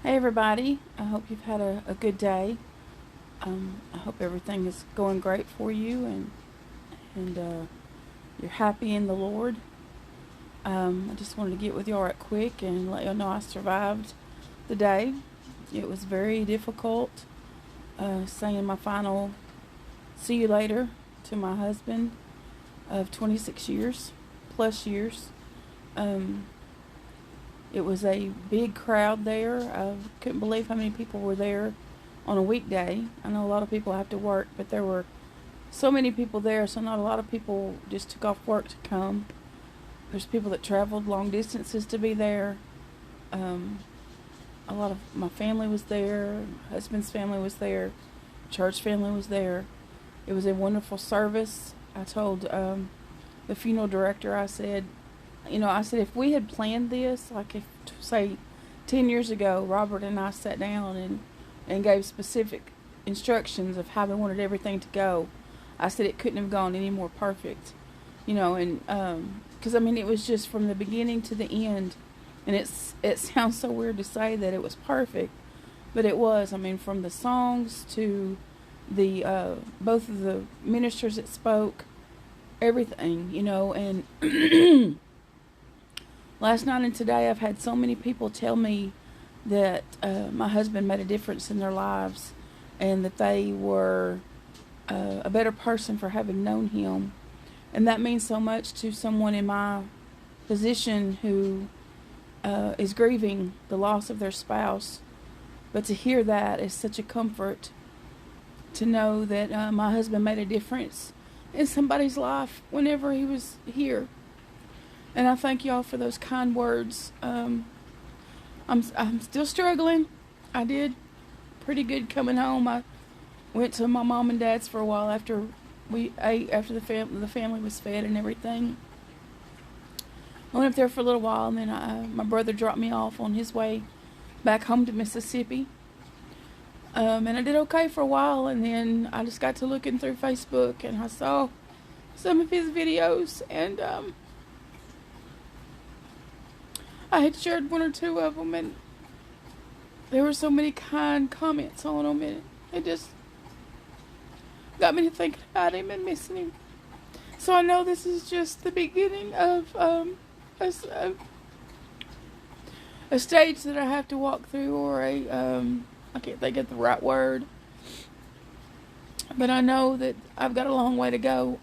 Hey everybody, I hope you've had a good day. I hope everything is going great for you and you're happy in the Lord. I just wanted to get with y'all right quick and let y'all know I survived the day. It was very difficult saying my final see you later to my husband of 26 years plus years. Um, It was a big crowd there. I couldn't believe how many people were there on a weekday. I know a lot of people have to work, but there were so many people there, so not a lot of people just took off work to come. There's people that traveled long distances to be there. Um, a lot of my family was there, my husband's family was there, church family was there. It was a wonderful service. I told the funeral director, I said if we had planned this, like if, say, 10 years ago, Robert and I sat down and gave specific instructions of how they wanted everything to go, I said it couldn't have gone any more perfect, and because it was just from the beginning to the end, and it sounds so weird to say that it was perfect, but it was. From the songs to the both of the ministers that spoke, everything, and last night and today, I've had so many people tell me that my husband made a difference in their lives and that they were a better person for having known him. And that means so much to someone in my position who is grieving the loss of their spouse. But to hear that is such a comfort, to know that my husband made a difference in somebody's life whenever he was here. And I thank y'all for those kind words. I'm still struggling. I did pretty good coming home. I went to my mom and dad's for a while after we ate, after the family was fed and everything. I went up there for a little while, and then my brother dropped me off on his way back home to Mississippi. And I did okay for a while, and then I just got to looking through Facebook, and I saw some of his videos, and I had shared one or two of them, and there were so many kind comments on them, and it just got me to thinking about him and missing him. So I know this is just the beginning of a stage that I have to walk through, or I can't think of the right word, but I know that I've got a long way to go.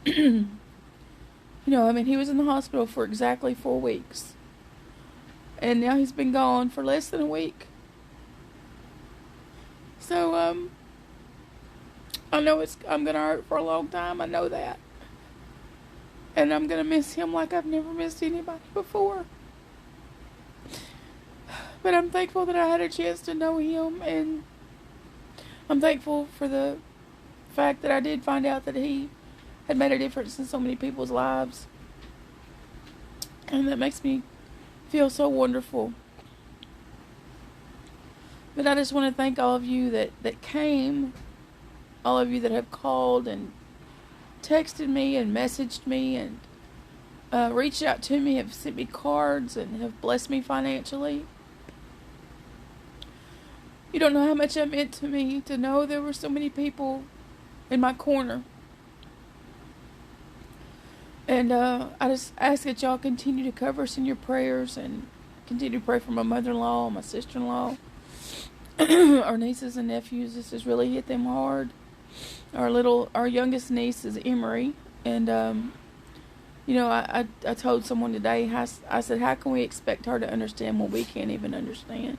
He was in the hospital for exactly 4 weeks. And now he's been gone for less than a week. So, I know I'm going to hurt for a long time. I know that. And I'm going to miss him like I've never missed anybody before. But I'm thankful that I had a chance to know him. And I'm thankful for the fact that I did find out that he had made a difference in so many people's lives. And that makes me feel so wonderful. But I just want to thank all of you that came, all of you that have called and texted me and messaged me and reached out to me, have sent me cards and have blessed me financially. You don't know how much it meant to me to know there were so many people in my corner. And I just ask that y'all continue to cover us in your prayers and continue to pray for my mother-in-law, my sister-in-law, our nieces and nephews. This has really hit them hard. Our youngest niece is Emery. And, I told someone today, I said, how can we expect her to understand what we can't even understand?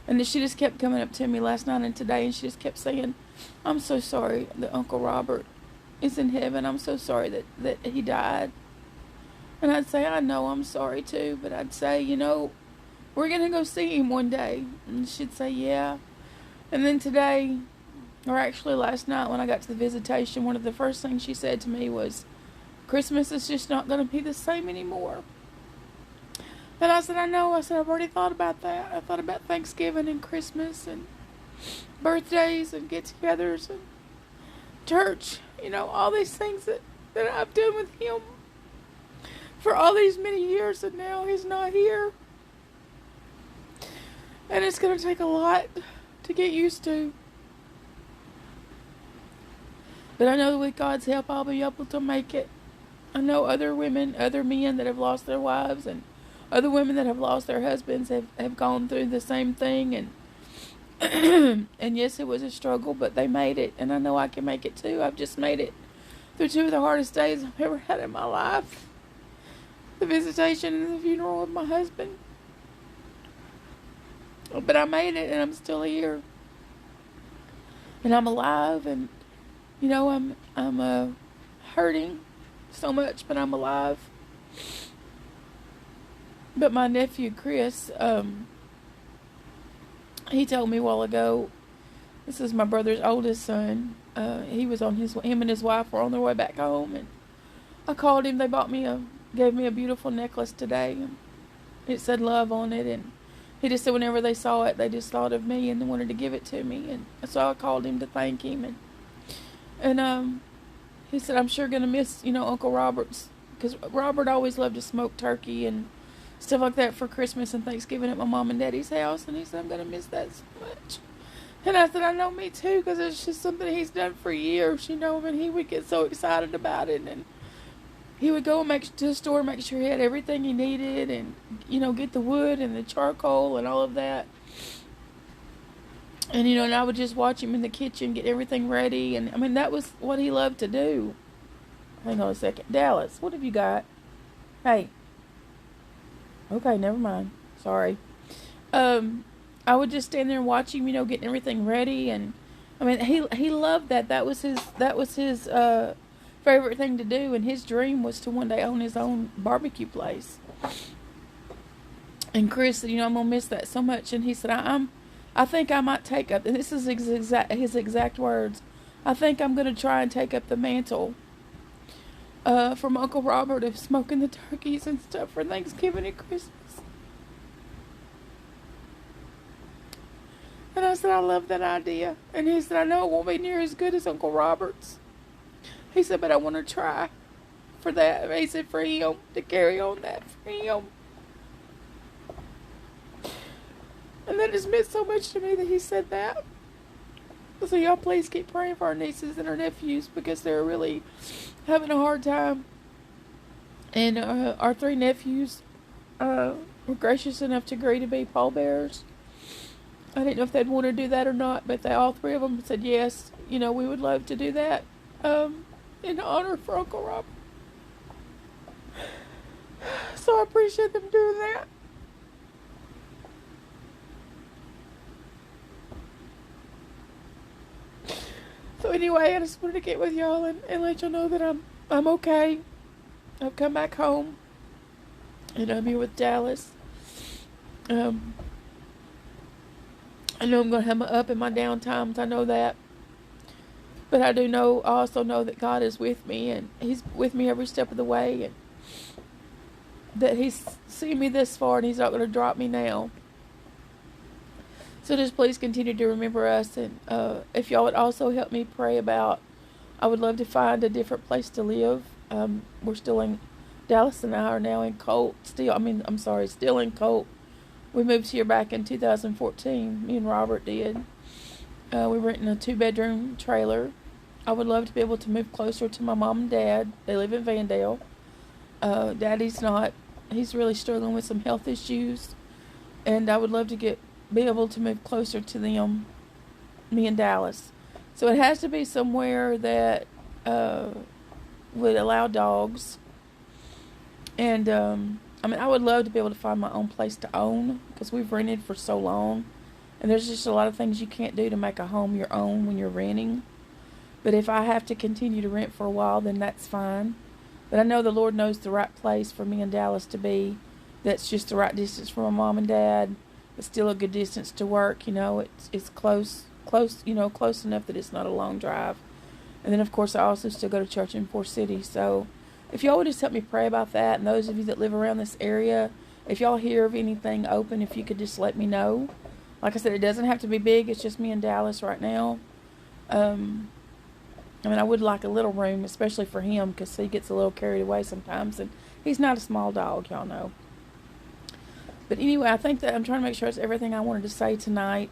And then she just kept coming up to me last night and today, and she just kept saying, I'm so sorry that Uncle Robert is in heaven. I'm so sorry that he died. And I'd say, I know, I'm sorry too. But I'd say, we're going to go see him one day. And she'd say, yeah. And then today, or actually last night when I got to the visitation, one of the first things she said to me was, Christmas is just not going to be the same anymore. And I said, I know. I said, I've already thought about that. I thought about Thanksgiving and Christmas and birthdays and get-togethers and church, all these things that I've done with him for all these many years, and now he's not here. And it's going to take a lot to get used to. But I know that with God's help, I'll be able to make it. I know other women, other men that have lost their wives, and other women that have lost their husbands have gone through the same thing. And and yes, it was a struggle, but they made it. And I know I can make it too. I've just made it through two of the hardest days I've ever had in my life. The visitation and the funeral of my husband. But I made it, and I'm still here. And I'm alive, and you know, I'm hurting so much, but I'm alive. But my nephew Chris, he told me a while ago. This is my brother's oldest son. Him and his wife were on their way back home, and I called him. They gave me a beautiful necklace today, and it said love on it, and he just said whenever they saw it, they just thought of me and they wanted to give it to me. And so I called him to thank him. And he said, I'm sure going to miss, Uncle Robert's. Because Robert always loved to smoke turkey and stuff like that for Christmas and Thanksgiving at my mom and daddy's house. And he said, I'm going to miss that so much. And I said, I know, me too, because it's just something he's done for years, and he would get so excited about it. And he would go to the store and make sure he had everything he needed and, get the wood and the charcoal and all of that. And, and I would just watch him in the kitchen, get everything ready. And, that was what he loved to do. Hang on a second. Dallas, what have you got? Hey. Okay, never mind. Sorry. I would just stand there and watch him, getting everything ready. And, he loved that. That was his favorite thing to do, and his dream was to one day own his own barbecue place. And Chris said, I'm gonna miss that so much. And he said, I think I might take up, and this is his exact words, I think I'm gonna try and take up the mantle from Uncle Robert of smoking the turkeys and stuff for Thanksgiving and Christmas. And I said, I love that idea. And he said, I know it won't be near as good as Uncle Robert's. He said, but I want to try for that. He said, for him, to carry on that for him. And that just meant so much to me that he said that. So y'all please keep praying for our nieces and our nephews, because they're really having a hard time. And our three nephews were gracious enough to agree to be pallbearers. I didn't know if they'd want to do that or not, but all three of them said yes. We would love to do that. In honor for Uncle Robert. So I appreciate them doing that. So anyway, I just wanted to get with y'all and let y'all know that I'm okay. I've come back home. And I'm here with Dallas. I know I'm going to have my up and my down times. I know that. But I also know that God is with me, and He's with me every step of the way, and that He's seen me this far, and He's not going to drop me now. So just please continue to remember us, and if y'all would also help me pray about, I would love to find a different place to live. We're still in, Dallas and I are now in Colt, still in Colt. We moved here back in 2014, me and Robert did. We were in a 2-bedroom trailer. I would love to be able to move closer to my mom and dad. They live in Vandale. He's really struggling with some health issues. And I would love to be able to move closer to them, me and Dallas. So it has to be somewhere that would allow dogs. And, I would love to be able to find my own place to own, because we've rented for so long. And there's just a lot of things you can't do to make a home your own when you're renting. But if I have to continue to rent for a while, then that's fine. But I know the Lord knows the right place for me and Dallas to be. That's just the right distance from my mom and dad. It's still a good distance to work. It's close enough that it's not a long drive. And then, of course, I also still go to church in Forest City. So if y'all would just help me pray about that, and those of you that live around this area, if y'all hear of anything open, if you could just let me know. Like I said, it doesn't have to be big. It's just me and Dallas right now. I would like a little room, especially for him, because he gets a little carried away sometimes. And he's not a small dog, y'all know. But anyway, I think that I'm trying to make sure it's everything I wanted to say tonight.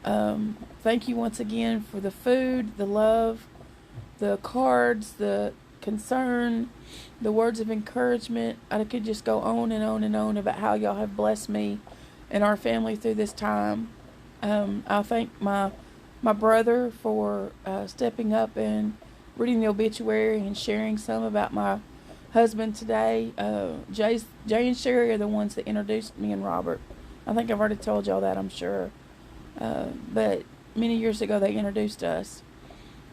Thank you once again for the food, the love, the cards, the concern, the words of encouragement. I could just go on and on and on about how y'all have blessed me and our family through this time. I thank my brother for stepping up and reading the obituary and sharing some about my husband today. Jay and Sherry are the ones that introduced me and Robert. I think I've already told y'all that, I'm sure. But many years ago they introduced us.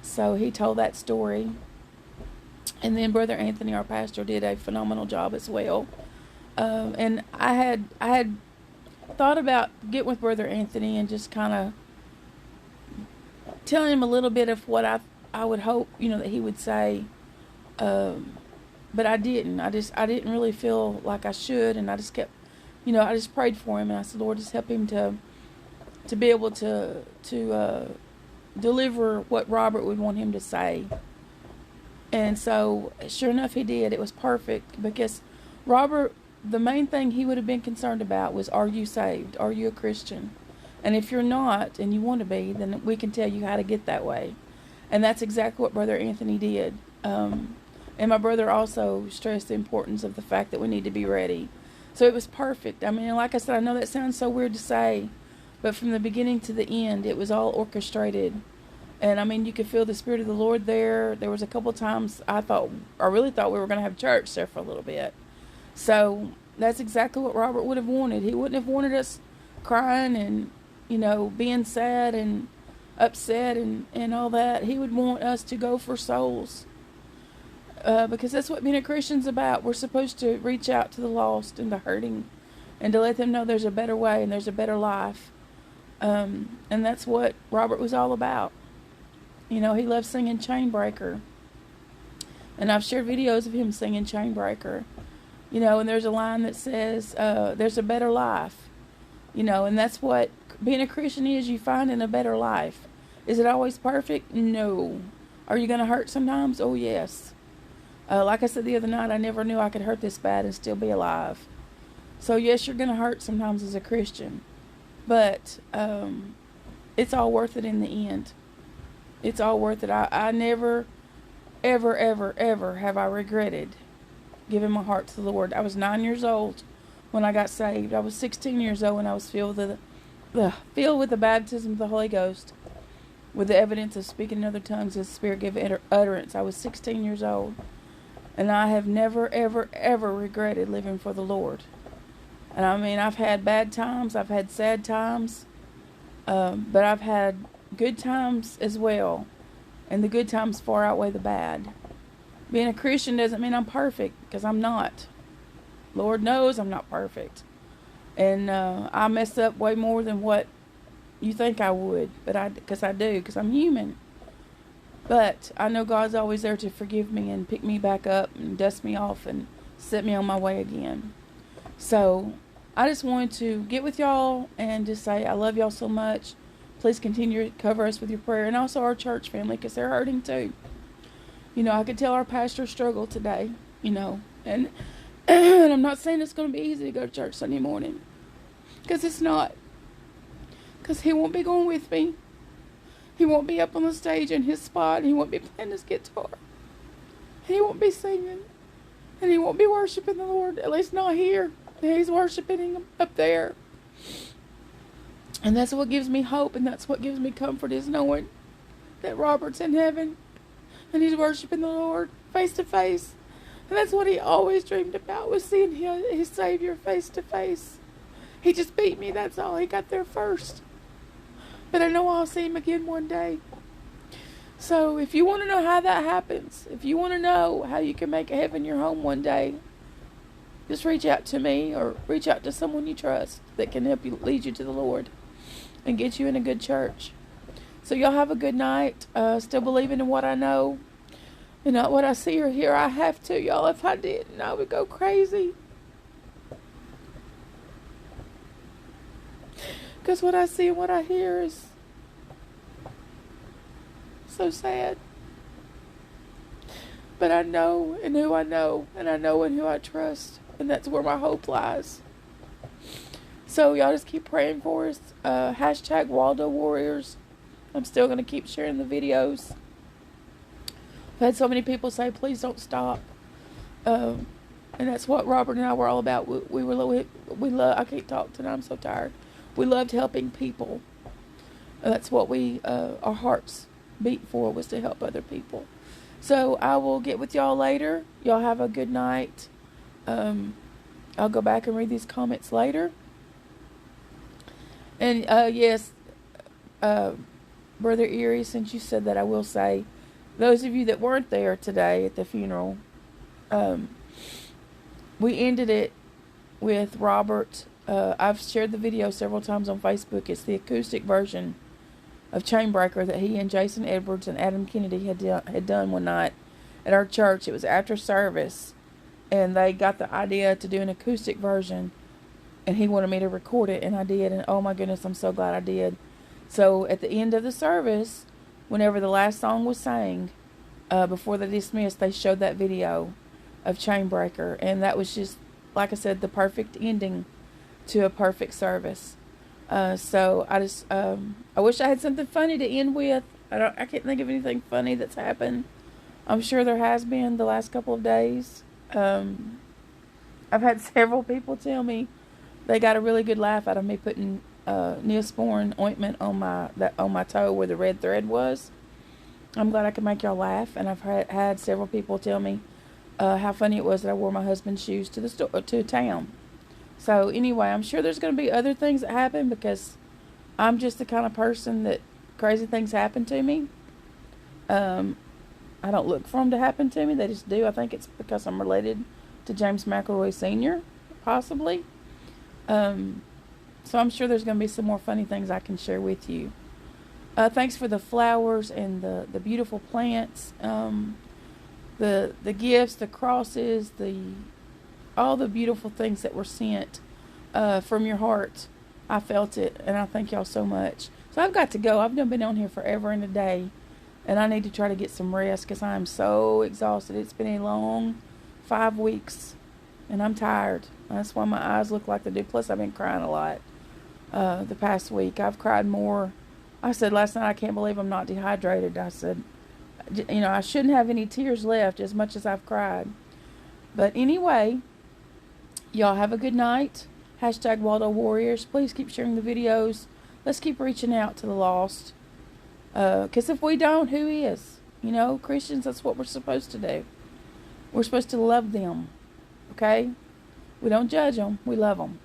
So he told that story. And then Brother Anthony, our pastor, did a phenomenal job as well. And I had thought about getting with Brother Anthony and just kind of telling him a little bit of what I would hope, that he would say. But I didn't. I didn't really feel like I should, and I just kept, I just prayed for him, and I said, Lord, just help him to be able to deliver what Robert would want him to say. And so, sure enough, he did. It was perfect, because Robert, the main thing he would have been concerned about was, are you saved? Are you a Christian? And if you're not, and you want to be, then we can tell you how to get that way. And that's exactly what Brother Anthony did. And my brother also stressed the importance of the fact that we need to be ready. So it was perfect. I mean, like I said, I know that sounds so weird to say, but from the beginning to the end, it was all orchestrated. And I mean, you could feel the Spirit of the Lord there. There was a couple times I really thought we were going to have church there for a little bit. So that's exactly what Robert would have wanted. He wouldn't have wanted us crying and, being sad and upset and all that. He would want us to go for souls. Because that's what being a Christian's about. We're supposed to reach out to the lost and the hurting, and to let them know there's a better way and there's a better life. And that's what Robert was all about. He loved singing Chainbreaker. And I've shared videos of him singing Chainbreaker. And there's a line that says, there's a better life. And that's what being a Christian is. You find in a better life. Is it always perfect? No. Are you going to hurt sometimes? Oh, yes. Like I said the other night, I never knew I could hurt this bad and still be alive. So yes, you're going to hurt sometimes as a Christian. But it's all worth it in the end. It's all worth it. I never, ever, ever, ever have I regretted giving my heart to the Lord. I was 9 years old when I got saved. I was 16 years old when I was filled with the baptism of the Holy Ghost, with the evidence of speaking in other tongues as the Spirit gave utterance. I was 16 years old. And I have never, ever, ever regretted living for the Lord. And I mean, I've had bad times. I've had sad times. But I've had good times as well. And the good times far outweigh the bad. Being a Christian doesn't mean I'm perfect, because I'm not. Lord knows I'm not perfect. And I mess up way more than what you think I would. Because I do, because I'm human. But I know God's always there to forgive me and pick me back up and dust me off and set me on my way again. So I just wanted to get with y'all and just say I love y'all so much. Please continue to cover us with your prayer, and also our church family, because they're hurting too. I could tell our pastor struggled today, and I'm not saying it's going to be easy to go to church Sunday morning, because it's not. Because he won't be going with me. He won't be up on the stage in his spot. He won't be playing his guitar. He won't be singing. And he won't be worshiping the Lord. At least not here. He's worshiping him up there. And that's what gives me hope. And that's what gives me comfort, is knowing that Robert's in heaven. And he's worshiping the Lord face to face. And that's what he always dreamed about, was seeing his Savior face to face. He just beat me. That's all. He got there first. But I know I'll see him again one day. So if you want to know how that happens, if you want to know how you can make heaven your home one day, just reach out to me, or reach out to someone you trust that can help you, lead you to the Lord and get you in a good church. So y'all have a good night. Still believing in what I know. Not what I see or hear. I have to, y'all. If I didn't, I would go crazy. Because what I see and what I hear is so sad. But I know in who I know, and I know in who I trust. And that's where my hope lies. So y'all just keep praying for us. Hashtag Waldo Warriors. I'm still going to keep sharing the videos. I've had so many people say, please don't stop. And that's what Robert and I were all about. We love, I can't talk tonight, I'm so tired. We loved helping people. That's what our hearts beat for, was to help other people. So I will get with y'all later. Y'all have a good night. I'll go back and read these comments later. And yes, Brother Erie, since you said that, I will say, those of you that weren't there today at the funeral, we ended it with Robert. I've shared the video several times on Facebook. It's the acoustic version of Chainbreaker that he and Jason Edwards and Adam Kennedy had done one night at our church. It was after service, and they got the idea to do an acoustic version, and he wanted me to record it, and I did, and oh my goodness, I'm so glad I did. So at the end of the service, whenever the last song was sang, before they dismissed, they showed that video of Chainbreaker, and that was just, like I said, the perfect ending to a perfect service. So I just, I wish I had something funny to end with. I can't think of anything funny that's happened. I'm sure there has been the last couple of days. I've had several people tell me they got a really good laugh out of me putting Neosporin ointment on my toe where the red thread was. I'm glad I could make y'all laugh, and I've had several people tell me how funny it was that I wore my husband's shoes to town. So anyway, I'm sure there's going to be other things that happen, because I'm just the kind of person that crazy things happen to me. I don't look for them to happen to me. They just do. I think it's because I'm related to James McElroy Sr., possibly. So I'm sure there's going to be some more funny things I can share with you. Thanks for the flowers and the beautiful plants, the gifts, the crosses, all the beautiful things that were sent from your heart. I felt it, and I thank y'all so much. So I've got to go. I've been on here forever and a day, and I need to try to get some rest, because I am so exhausted. It's been a long 5 weeks, and I'm tired. That's why my eyes look like they do. Plus, I've been crying a lot the past week. I've cried more. I said last night, I can't believe I'm not dehydrated. I said, I shouldn't have any tears left as much as I've cried. But anyway, y'all have a good night. Hashtag Waldo Warriors. Please keep sharing the videos. Let's keep reaching out to the lost. Because if we don't, who is? Christians, that's what we're supposed to do. We're supposed to love them. Okay? We don't judge them. We love them.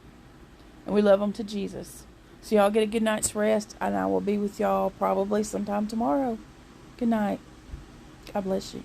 And we love them to Jesus. So y'all get a good night's rest. And I will be with y'all probably sometime tomorrow. Good night. God bless you.